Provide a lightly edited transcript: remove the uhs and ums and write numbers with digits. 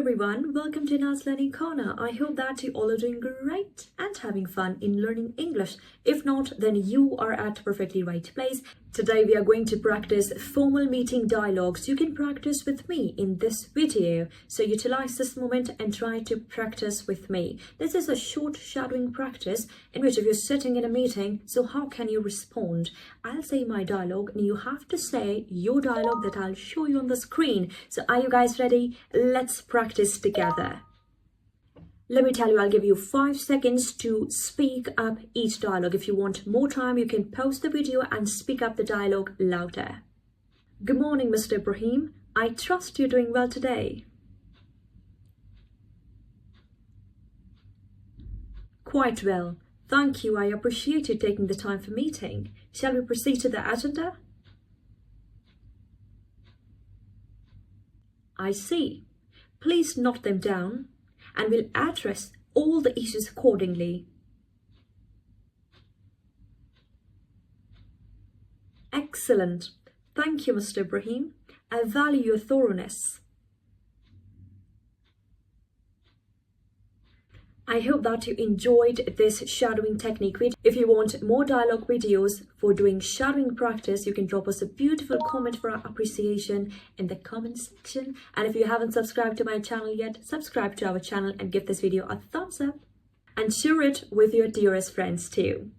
everyone, welcome to Na's Learning Corner. I hope that you all are doing great and having fun in learning English. If not, then you are at the perfectly right place. Today we are going to practice formal meeting dialogues. You can practice with me in this video. So utilize this moment and try to practice with me. This is a short shadowing practice in which if you're sitting in a meeting, so how can you respond? I'll say my dialogue and you have to say your dialogue that I'll show you on the screen. So are you guys ready? Let's practice together. Let me tell you, I'll give you 5 seconds to speak up each dialogue. If you want more time, you can pause the video and speak up the dialogue louder. Good morning, Mr. Ibrahim. I trust you're doing well today. Quite well. Thank you. I appreciate you taking the time for meeting. Shall we proceed to the agenda? I see. Please note them down and we'll address all the issues accordingly. Excellent. Thank you, Mr. Ibrahim. I value your thoroughness. I hope that you enjoyed this shadowing technique. If you want more dialogue videos for doing shadowing practice, you can drop us a beautiful comment for our appreciation in the comment section. And if you haven't subscribed to my channel yet, subscribe to our channel and give this video a thumbs up and share it with your dearest friends too.